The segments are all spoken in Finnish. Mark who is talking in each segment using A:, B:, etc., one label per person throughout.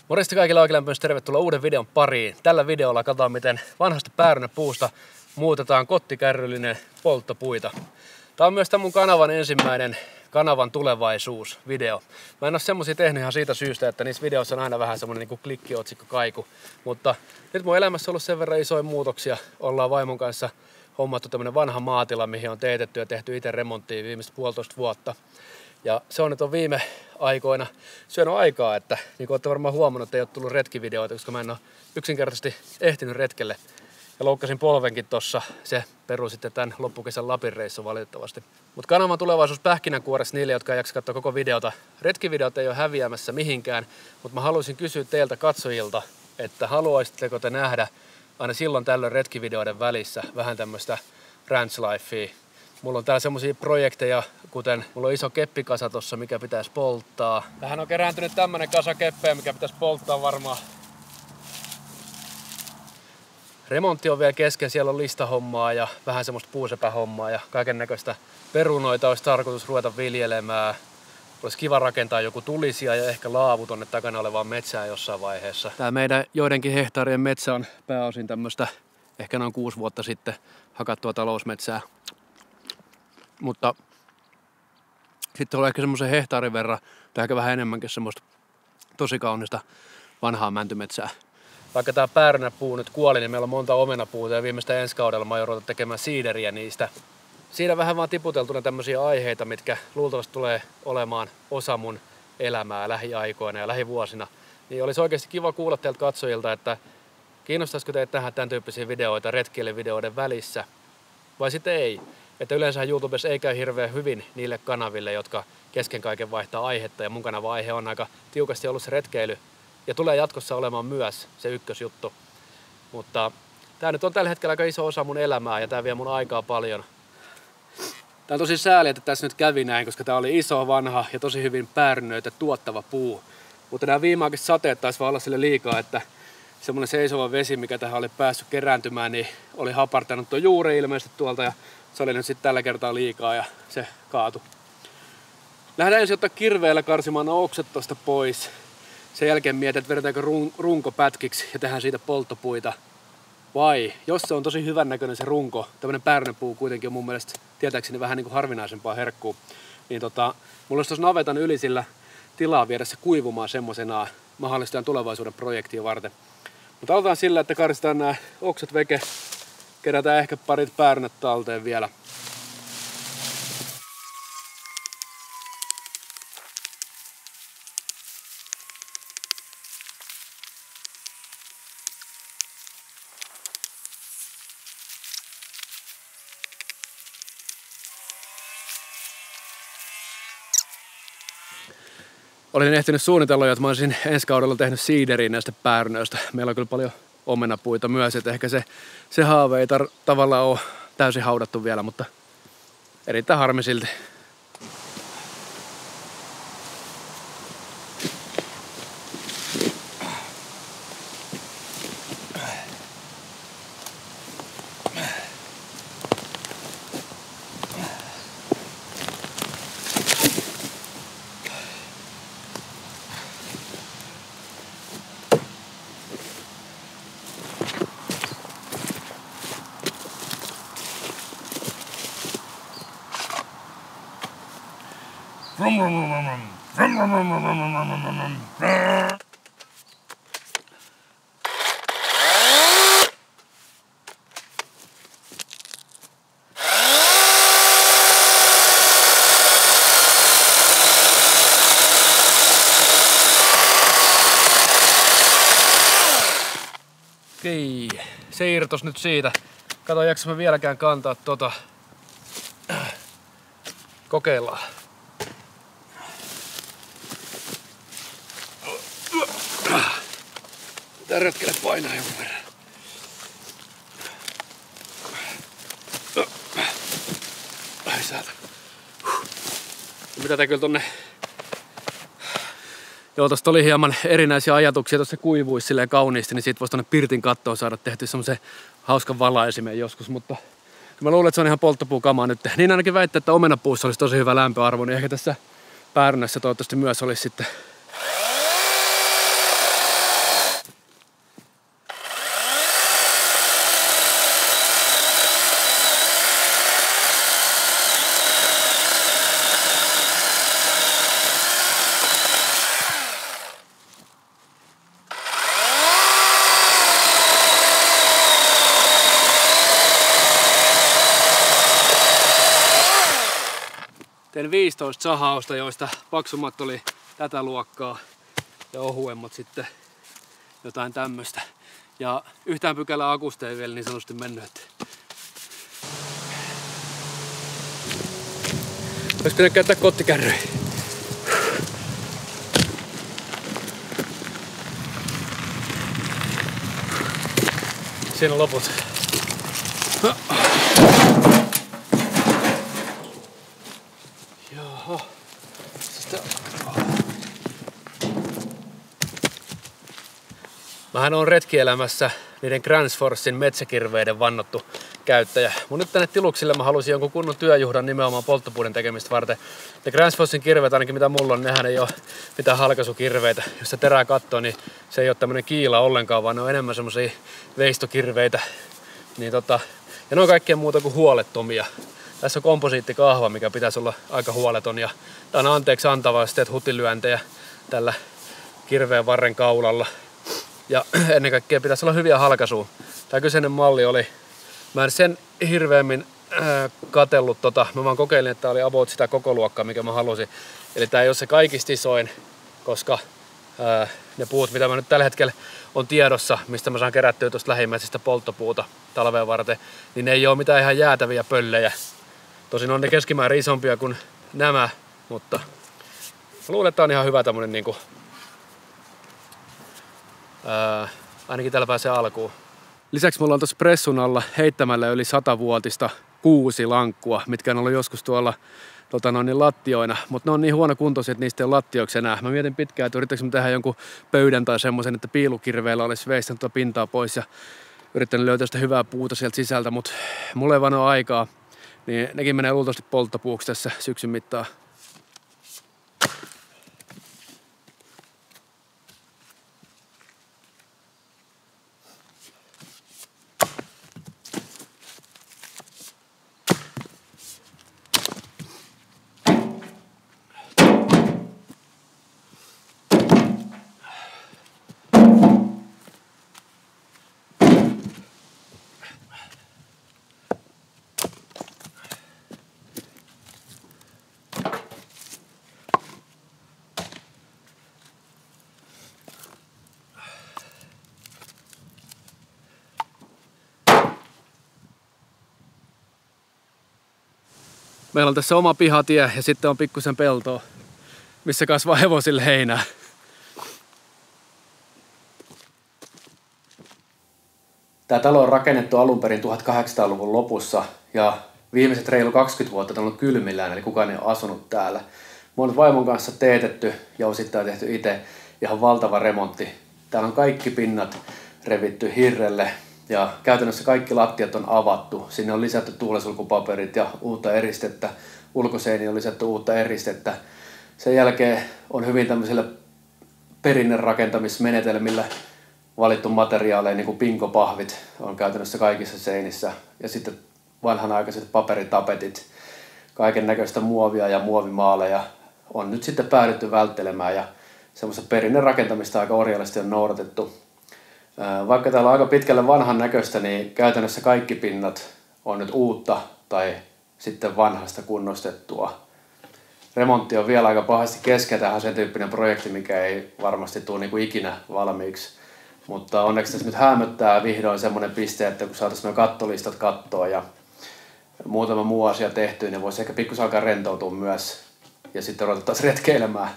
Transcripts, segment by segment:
A: Morjesta kaikille oikein lämpimästi, tervetuloa uuden videon pariin. Tällä videolla katsotaan, miten vanhasta päärynäpuusta muutetaan kottikärryllinen polttopuita. Tämä on myös tämän mun kanavan ensimmäinen kanavan tulevaisuusvideo. Mä en ole semmosia tehnyt ihan siitä syystä, että niissä videoissa on aina vähän semmonen niin klikkiotsikko kaiku. Mutta nyt mun elämässä on ollut sen verran isoja muutoksia. Ollaan vaimon kanssa hommattu tämmönen vanha maatila, mihin on teetetty ja tehty itse remonttia viimeistä 1,5 vuotta. Ja se on nyt viime aikoina syönyt aikaa, että niin kuin olette varmaan huomannut, että ei ole tullut retkivideoita, koska mä en ole yksinkertaisesti ehtinyt retkelle. Ja loukkasin polvenkin tossa, se perui sitten tämän loppukesän Lapin reissun valitettavasti. Mutta kanavan tulevaisuus pähkinänkuoressa niille, jotka ei jaksa katsoa koko videota. Retkivideot ei ole häviämässä mihinkään, mutta mä haluaisin kysyä teiltä katsojilta, että haluaisitteko te nähdä aina silloin tällöin retkivideoiden välissä vähän tämmöistä ranch lifea. Mulla on täällä semmosia projekteja, kuten mulla on iso keppikasa tossa, mikä pitäisi polttaa. Tähän on kerääntynyt tämmönen kasa keppejä, mikä pitäisi polttaa varmaan. Remontti on vielä kesken, siellä on listahommaa ja vähän semmoista puusepähommaa ja kaiken näköistä perunoita olisi tarkoitus ruveta viljelemään. Olisi kiva rakentaa joku tulisija ja ehkä laavu tonne takana olevaan metsään jossain vaiheessa. Tää meidän joidenkin hehtaarien metsä on pääosin tämmöstä ehkä noin 6 vuotta sitten hakattua talousmetsää. Mutta sitten on ehkä semmoisen hehtaarin verran, tai ehkä vähän enemmänkin semmoista tosi kaunista vanhaa mäntymetsää. Vaikka tää päärynäpuu nyt kuoli, niin meillä on monta omenapuuta ja viimeistä ensi kaudella mä oon ruveta tekemään siideriä niistä. Siinä vähän vaan tiputeltuna tämmöisiä aiheita, mitkä luultavasti tulee olemaan osa mun elämää lähiaikoina ja lähivuosina. Niin olisi oikeasti kiva kuulla teiltä katsojilta, että kiinnostaisiko teitä tähän tämän tyyppisiä videoita retkeilyvideoiden välissä vai sitten ei. Että yleensä YouTubessa ei käy hirveän hyvin niille kanaville, jotka kesken kaiken vaihtaa aihetta. Ja mun kanava aihe on aika tiukasti ollut se retkeily. Ja tulee jatkossa olemaan myös se ykkösjuttu. Mutta tää nyt on tällä hetkellä aika iso osa mun elämää ja tää vie mun aikaa paljon. Tää on tosi sääli, että tässä nyt kävi näin, koska tää oli iso, vanha ja tosi hyvin päärynöitä tuottava puu. Mutta nämä viimeaikaiset sateet taisi vaan olla sille liikaa, että semmonen seisova vesi, mikä tähän oli päässyt kerääntymään, niin oli hapartanut tuo juuri ilmeisesti tuolta. Ja se oli nyt sitten tällä kertaa liikaa ja se kaatui. Lähdetään ensin ottaa kirveellä karsimaan oksat tosta pois. Sen jälkeen mietin, että vedetäänkö runko pätkiksi ja tehdään siitä polttopuita. Vai, jos se on tosi hyvän näköinen se runko, tämmönen päärynäpuu kuitenkin on mun mielestä tietääkseni vähän niin kuin harvinaisempaa herkkuu. Niin mulla olisi tuossa navetan yli sillä tilaa viedä se kuivumaan semmoisenaan mahdollisesti tulevaisuuden projektia varten. Mutta aloitetaan sillä, että karsitaan nämä oksat veke. Kerätään ehkä parit päärynät talteen vielä. Olin ehtinyt suunnitella jo, että mä olisin ensi kaudella tehnyt siideriä näistä päärynöistä. Meillä on kyllä paljon omenapuita myös, että ehkä se haave ei tavallaan ole täysin haudattu vielä, mutta erittäin harmi silti. Okei, se irtos nyt siitä. Kato, jaksa mä vieläkään kantaa tota. Kokeillaan. Tää retkelle painaa jonkun verran. Ai saata. Mitä tää kyllä tonne Joo, tuosta oli hieman erinäisiä ajatuksia, tuossa kuivuisi silleen kauniisti, niin siitä voisi tuonne pirtin kattoon saada tehty semmoisen hauskan valaisimen joskus, mutta mä luulen, että se on ihan polttopuukamaa nyt. Niin ainakin väittää, että omenapuussa olisi tosi hyvä lämpöarvo, niin ehkä tässä päärynässä toivottavasti myös olisi sitten. Tein 15 sahausta, joista paksummat oli tätä luokkaa ja ohuemmat sitten jotain tämmöstä. Ja yhtään pykälää akusta ei vielä niin sanotusti mennyt. Olisi pitänyt käyttää kottikärryjä. Siinä on loput. Joo. Mähän on retkielämässä niiden Gränsforsin metsäkirveiden vannottu käyttäjä. Mun nyt tänne tiluksille mä halusin jonkun kunnon työjuhdan nimenomaan polttopuiden tekemistä varten. Ne Gränsforsin kirveet, ainakin mitä mulla on, nehän ei ole mitään halkaisukirveitä. Jos se terää kattoo, niin se ei ole tämmönen kiila ollenkaan, vaan ne on enemmän semmosia veistokirveitä. Niin ja ne on kaikkea muuta kuin huolettomia. Tässä on komposiittikahva, mikä pitäisi olla aika huoleton. Ja tää on anteeksi antava, jos teet hutilyöntejä tällä kirveen varren kaulalla. Ja ennen kaikkea pitäisi olla hyviä halkaisua. Tää kyseinen malli oli, mä en sen hirveämmin katsellut mä vaan kokeilin, että tää oli about sitä koko luokkaa, mikä mä halusin. Eli tää ei ole se kaikista isoin, koska ne puut, mitä mä nyt tällä hetkellä on tiedossa, mistä mä saan kerättyä tuosta lähimmäisestä polttopuuta talveen varten, niin ne ei ole mitään ihan jäätäviä pöllejä. Tosin on ne keskimäärin isompia kuin nämä, mutta mä luulen, että tää on ihan hyvä tämmönen niinku, ainakin täällä pääsee alkuun. Lisäksi mulla on tuossa pressun alla heittämällä yli 100-vuotista kuusilankkua, mitkä on ollut joskus tuolla lattioina, mutta ne on niin huonokuntoisia, että niistä ei ole lattioiksi enää. Mä mietin pitkään, että yrittäisikö tehdä jonkun pöydän tai semmoisen, että piilukirveellä olisi veistänyt tuota pintaa pois ja yrittänyt löytää sitä hyvää puuta sieltä sisältä, mutta mulla ei vaan ole aikaa, niin nekin menee luultavasti polttopuuksi tässä syksyn mittaan. Meillä on tässä oma pihatie ja sitten on pikkusen peltoa, missä kasvaa hevosille heinää. Tämä talo on rakennettu alun perin 1800-luvun lopussa ja viimeiset reilu 20 vuotta on ollut kylmillään, eli kukaan ei ole asunut täällä. Me on vaimon kanssa teetetty ja osittain tehty itse ihan valtava remontti. Täällä on kaikki pinnat revitty hirrelle ja käytännössä kaikki lattiat on avattu. Sinne on lisätty tuulensulkupaperit ja uutta eristettä. Ulkoseiniin on lisätty uutta eristettä. Sen jälkeen on hyvin tämmöisillä perinnerakentamismenetelmillä valittu materiaaleja, niin kuin pinkopahvit on käytännössä kaikissa seinissä. Ja sitten vanhanaikaiset paperitapetit, kaiken näköistä muovia ja muovimaaleja on nyt sitten päädytty välttelemään. Ja semmoista perinnerakentamista aika orjallisesti on noudatettu. Vaikka täällä on aika pitkälle vanhan näköistä, niin käytännössä kaikki pinnat on nyt uutta tai sitten vanhasta kunnostettua. Remontti on vielä aika pahasti kesken. Tämähän on sen tyyppinen projekti, mikä ei varmasti tule niin kuin ikinä valmiiksi. Mutta onneksi tässä nyt häämöttää vihdoin semmoinen piste, että kun saataisiin nuo kattolistat kattoon ja muutama muu asia tehtyä, niin voisi ehkä pikkusen alkaa rentoutua myös ja sitten odotettaisiin retkeilemään.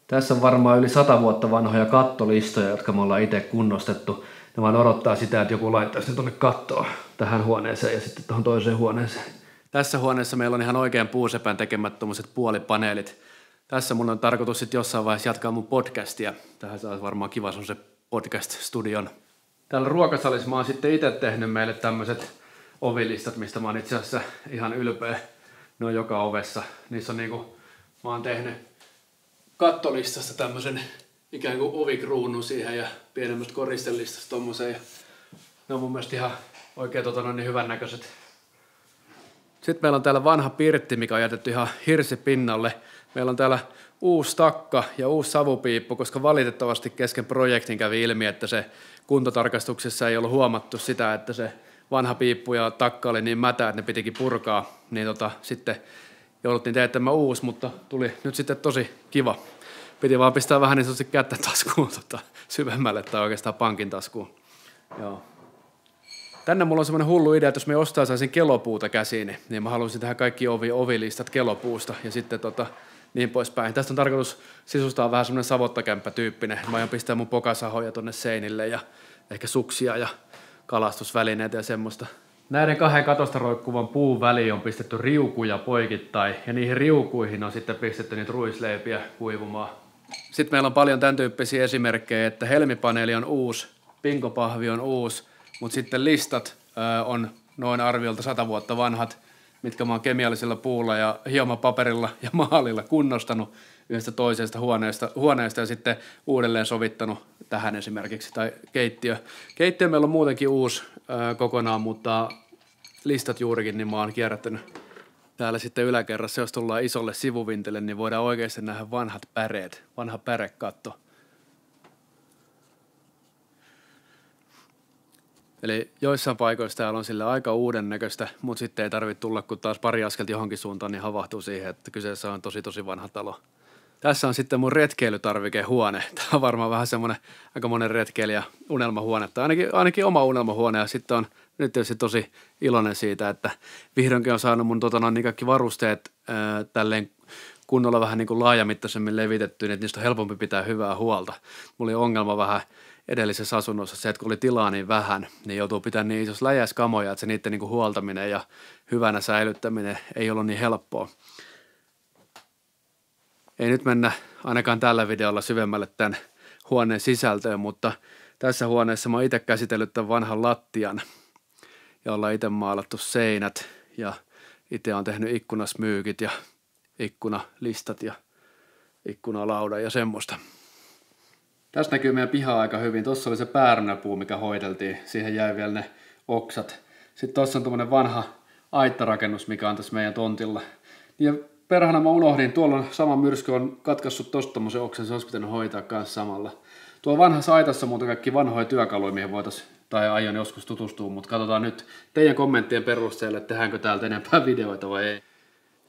A: Tässä on varmaan yli 100 vuotta vanhoja kattolistoja, jotka me ollaan itse kunnostettu. Ne vaan odottaa sitä, että joku laittaisi ne tuonne kattoon tähän huoneeseen ja sitten tuohon toiseen huoneeseen. Tässä huoneessa meillä on ihan oikein puusepän tekemät tuommoiset puolipaneelit. tässä mun on tarkoitus sitten jossain vaiheessa jatkaa mun podcastia. Tähän saa varmaan kiva se podcast-studion. Täällä ruokasalissa mä oon sitten itse tehnyt meille tämmöiset ovilistat, mistä mä oon itse asiassa ihan ylpeä. Ne on joka ovessa. Niissä on mä oon tehnyt kattolistasta tämmöisen ikään kuin ovikruunun siihen ja pienemmästä koristelistasta tommoseen. Ja ne on mun mielestä ihan oikein hyvän näköiset. Sitten meillä on täällä vanha pirtti, mikä on jätetty ihan hirsipinnalle. Meillä on täällä uusi takka ja uusi savupiippu, koska valitettavasti kesken projektin kävi ilmi, että se kuntotarkastuksessa ei ollut huomattu sitä, että se vanha piippu ja takka oli niin mätä, että ne pitikin purkaa. Niin sitten jouduttiin teettämään uusi, mutta tuli nyt sitten tosi kiva. Piti vaan pistää vähän niin sanotusti kättä taskuun syvemmälle tai oikeastaan pankin taskuun. Joo. Tänne mulla on semmoinen hullu idea, että jos me ostaisin kelopuuta käsiin, niin mä haluaisin tehdä kaikki ovilistat kelopuusta ja sitten niin poispäin. Tästä on tarkoitus sisustaa vähän semmoinen savottakämppä-tyyppinen. Mä aion pistää mun pokasahoja tonne seinille ja ehkä suksia ja kalastusvälineitä ja semmoista. Näiden 2 katosta roikkuvan puun väliin on pistetty riukuja poikittain ja niihin riukuihin on sitten pistetty niitä ruisleipiä kuivumaan. Sitten meillä on paljon tämän tyyppisiä esimerkkejä, että helmipaneeli on uusi, pinkopahvi on uusi, mutta sitten listat on noin arviolta 100 vuotta vanhat, mitkä mä oon kemiallisella puulla ja hiomapaperilla ja maalilla kunnostanut yhdestä toisesta huoneesta ja sitten uudelleen sovittanut tähän esimerkiksi. Tai keittiö. Keittiö meillä on muutenkin uusi kokonaan, mutta listat juurikin niin mä oon kierrättänyt. Täällä sitten yläkerrassa, jos tullaan isolle sivuvintille, niin voidaan oikeasti nähdä vanhat päreet, vanha pärekatto. Eli joissain paikoissa täällä on sillä aika uuden näköistä, mutta sitten ei tarvitse tulla, kun taas pari askelta johonkin suuntaan, niin havahtuu siihen, että kyseessä on tosi vanha talo. Tässä on sitten mun retkeilytarvikehuone. Tämä on varmaan vähän semmoinen aika monen retkeilijä unelmahuone, tai ainakin oma unelmahuone, ja sitten on nyt tietysti tosi iloinen siitä, että vihdoinkin on saanut mun niin kaikki varusteet tälleen kunnolla vähän niin kuin laajamittaisemmin levitettyä, niin että niistä on helpompi pitää hyvää huolta. Mulla oli ongelma vähän edellisessä asunnossa se, että kun oli tilaa niin vähän, niin joutuu pitämään niin isossa läjäs kamoja, että se niiden niin kuin huoltaminen ja hyvänä säilyttäminen ei ollut niin helppoa. Ei nyt mennä ainakaan tällä videolla syvemmälle tämän huoneen sisältöön, mutta tässä huoneessa mä oon itse käsitellyt tämän vanhan lattian ja ollaan itse maalattu seinät ja itse on tehnyt ikkunasmyykit ja ikkunalistat ja ikkunalaudan ja semmoista. Tässä näkyy meidän piha aika hyvin. Tuossa oli se päärynäpuu, mikä hoideltiin. Siihen jäi vielä ne oksat. Sitten tuossa on tuommoinen vanha aittarakennus, mikä on tässä meidän tontilla. Ja perhana mä unohdin, tuolla on sama myrsky, on katkaissut tuosta tommosen oksen, se olisi pitänyt hoitaa kanssa samalla. Tuolla vanhassa aitassa muuten kaikki vanhoja työkaluja, mihin voitaisiin, tai aion joskus tutustua, mutta katsotaan nyt teidän kommenttien perusteella, että tehdäänkö täältä enempää videoita vai ei.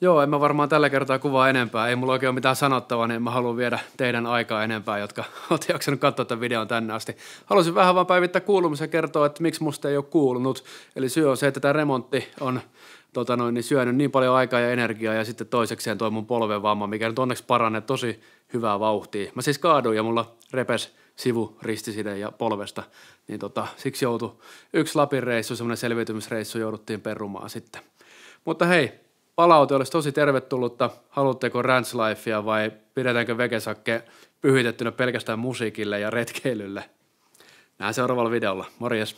A: Joo, en mä varmaan tällä kertaa kuvaa enempää. Ei mulla oikein ole mitään sanottavaa, niin mä haluan viedä teidän aikaa enempää, jotka olette jaksanut katsoa tämän videon tänne asti. Haluaisin vähän vaan päivittää kuulumisen ja kertoa, että miksi musta ei ole kuulunut. Eli syy on se, että tämä remontti on niin syönyt niin paljon aikaa ja energiaa ja sitten toisekseen toi mun polven vamma, mikä nyt onneksi paranee tosi hyvää vauhtia. Mä siis kaaduin ja mulla repes sivuristiside ja polvesta, niin siksi joutui yksi Lapin reissu, semmoinen selviytymisreissu jouduttiin perumaan sitten. Mutta hei, palaute olisi tosi tervetullutta. Haluatteko Ranch Lifea vai pidetäänkö Vegesakke pyhitettynä pelkästään musiikille ja retkeilylle? Nähdään seuraavalla videolla. Morjes!